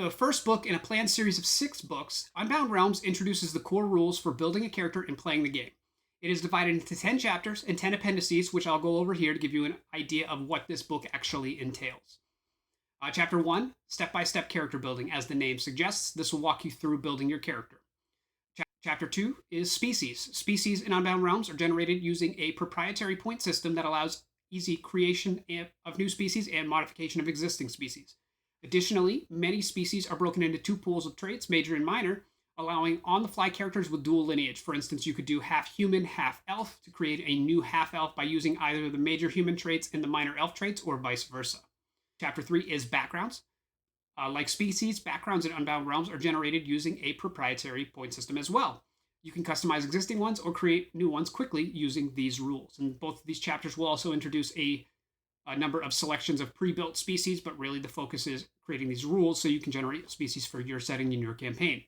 The first book in a planned series of 6 books, Unbound Realms introduces the core rules for building a character and playing the game. It is divided into 10 chapters and 10 appendices, which I'll go over here to give you an idea of what this book actually entails. Chapter 1, Step by Step Character Building. As the name suggests, this will walk you through building your character. Chapter 2 is Species. Species in Unbound Realms are generated using a proprietary point system that allows easy creation of new species and modification of existing species. Additionally, many species are broken into 2 pools of traits, major and minor, allowing on-the-fly characters with dual lineage. For instance, you could do half human, half elf to create a new half elf by using either the major human traits and the minor elf traits, or vice versa. Chapter 3 is Backgrounds. Like Species, backgrounds in Unbound Realms are generated using a proprietary point system as well. You can customize existing ones or create new ones quickly using these rules. And both of these chapters will also introduce a number of selections of pre-built species, but really the focus is creating these rules so you can generate species for your setting in your campaign.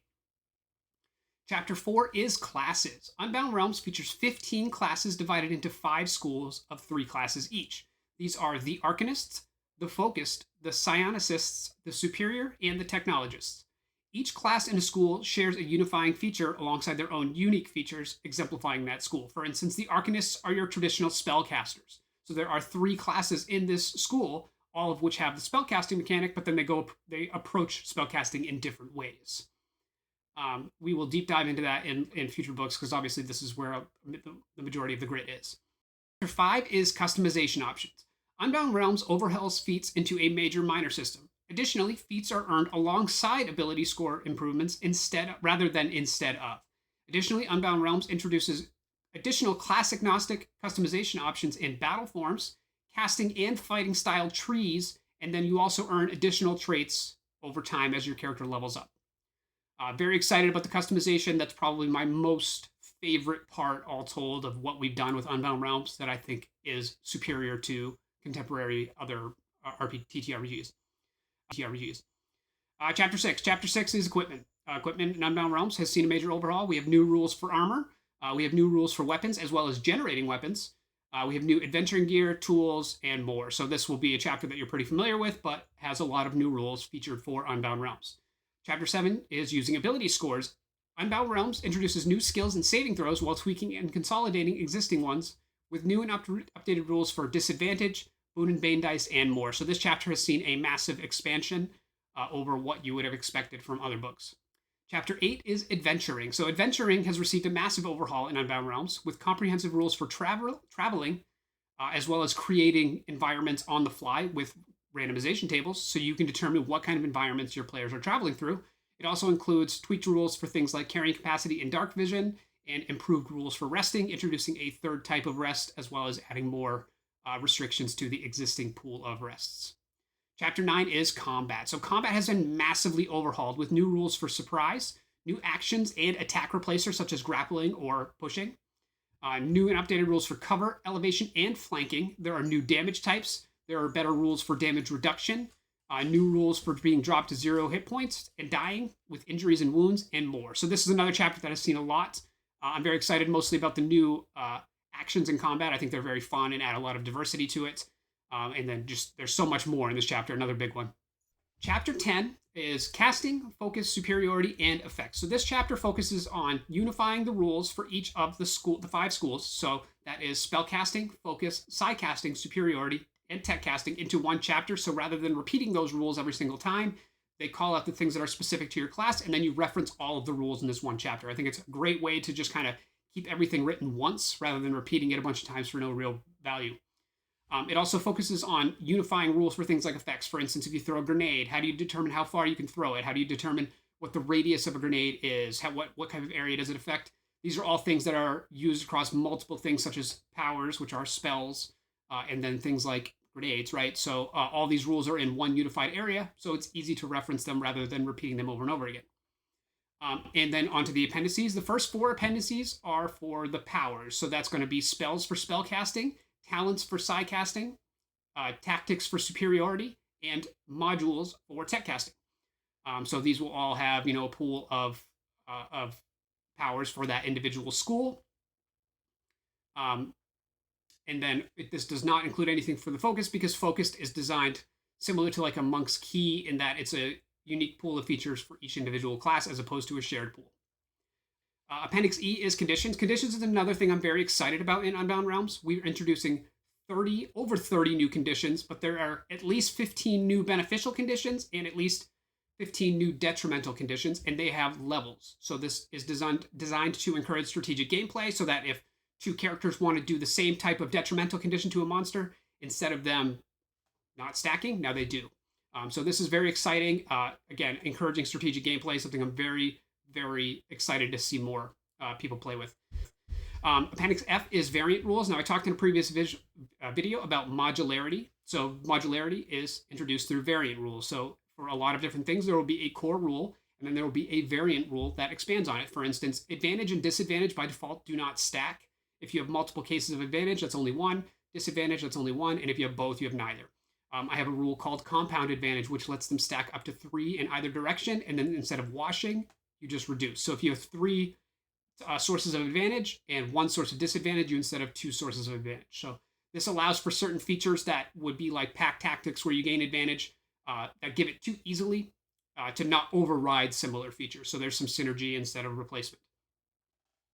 Chapter 4 is Classes. Unbound Realms features 15 classes divided into 5 schools of 3 classes each. These are the Arcanists, the Focused, the Psionicists, the Superior, and the Technologists. Each class in a school shares a unifying feature alongside their own unique features, exemplifying that school. For instance, the Arcanists are your traditional spellcasters. So there are 3 classes in this school, all of which have the spellcasting mechanic, but then they approach spellcasting in different ways. We will deep dive into that in future books, because obviously this is where the majority of the grid is. Chapter 5 is Customization Options. Unbound Realms overhauls feats into a major-minor system. Additionally, feats are earned alongside ability score improvements rather than instead of. Additionally, Unbound Realms introduces additional class-agnostic customization options in battle forms, casting and fighting style trees, and then you also earn additional traits over time as your character levels up. Very excited about the customization. That's probably my most favorite part, all told, of what we've done with Unbound Realms that I think is superior to contemporary other TTRPGs. Chapter 6. Chapter 6 is Equipment. Equipment in Unbound Realms has seen a major overhaul. We have new rules for armor. We have new rules for weapons, as well as generating weapons. We have new adventuring gear, tools, and more. So this will be a chapter that you're pretty familiar with, but has a lot of new rules featured for Unbound Realms. Chapter 7 is Using Ability Scores. Unbound Realms introduces new skills and saving throws while tweaking and consolidating existing ones with new and updated rules for disadvantage, boon and bane dice, and more. So this chapter has seen a massive expansion over what you would have expected from other books. Chapter 8 is Adventuring. So Adventuring has received a massive overhaul in Unbound Realms with comprehensive rules for traveling, as well as creating environments on the fly with randomization tables, so you can determine what kind of environments your players are traveling through. It also includes tweaked rules for things like carrying capacity and dark vision, and improved rules for resting, introducing a 3rd type of rest, as well as adding more restrictions to the existing pool of rests. Chapter 9 is Combat. So combat has been massively overhauled with new rules for surprise, new actions and attack replacers such as grappling or pushing, new and updated rules for cover, elevation, and flanking. There are new damage types. There are better rules for damage reduction, new rules for being dropped to 0 hit points and dying with injuries and wounds, and more. So this is another chapter that I've seen a lot. I'm very excited mostly about the new actions in combat. I think they're very fun and add a lot of diversity to it. And then just there's so much more in this chapter, another big one. Chapter 10 is Casting, Focus, Superiority, and Effects. So this chapter focuses on unifying the rules for each of the 5 schools. So that is Spellcasting, Focus, Psycasting, Superiority, and Tech Casting into one chapter. So rather than repeating those rules every single time, they call out the things that are specific to your class, and then you reference all of the rules in this one chapter. I think it's a great way to just kind of keep everything written once rather than repeating it a bunch of times for no real value. It also focuses on unifying rules for things like effects. For instance, if you throw a grenade, how do you determine how far you can throw it? How do you determine what the radius of a grenade is? What kind of area does it affect? These are all things that are used across multiple things, such as powers, which are spells, and then things like grenades, right? So all these rules are in one unified area, so it's easy to reference them rather than repeating them over and over again. And then onto the appendices. The first 4 appendices are for the powers. So that's going to be spells for spellcasting, talents for psycasting, tactics for superiority, and modules for tech casting. So these will all have, a pool of powers for that individual school. And then this does not include anything for the focus, because focused is designed similar to like a monk's key in that it's a unique pool of features for each individual class as opposed to a shared pool. Appendix E is conditions. Conditions is another thing I'm very excited about in Unbound Realms. We're introducing over 30 new conditions, but there are at least 15 new beneficial conditions and at least 15 new detrimental conditions, and they have levels. So this is designed to encourage strategic gameplay so that if two characters want to do the same type of detrimental condition to a monster, instead of them not stacking, now they do. So this is very exciting. Again, encouraging strategic gameplay, something I'm very, very excited to see more people play with. Appendix F is variant rules. Now, I talked in a previous video about modularity. So modularity is introduced through variant rules. So for a lot of different things, there will be a core rule, and then there will be a variant rule that expands on it. For instance, advantage and disadvantage by default do not stack. If you have multiple cases of advantage, that's only one. Disadvantage, that's only one. And if you have both, you have neither. I have a rule called compound advantage, which lets them stack up to 3 in either direction. And then instead of washing, you just reduce. So if you have 3 sources of advantage and 1 source of disadvantage, you instead of 2 sources of advantage. So this allows for certain features that would be like pack tactics, where you gain advantage, that give it too easily to not override similar features. So there's some synergy instead of replacement.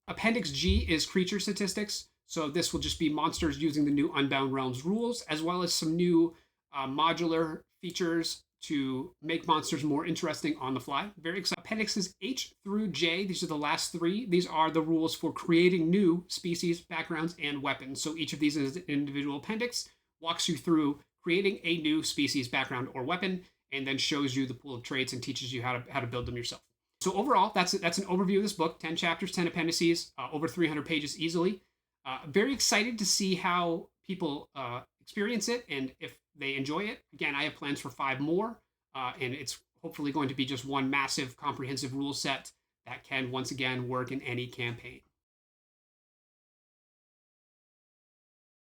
Appendix G is creature statistics. So this will just be monsters using the new Unbound Realms rules, as well as some new modular features to make monsters more interesting on the fly. Very exciting. Appendixes H through J, these are the last 3. These are the rules for creating new species, backgrounds, and weapons. So each of these is an individual appendix, walks you through creating a new species, background, or weapon, and then shows you the pool of traits and teaches you how to build them yourself. So overall, that's an overview of this book. 10 chapters, 10 appendices, over 300 pages easily. Very excited to see how people experience it and if they enjoy it. Again, I have plans for 5 more, and it's hopefully going to be just one massive comprehensive rule set that can once again work in any campaign.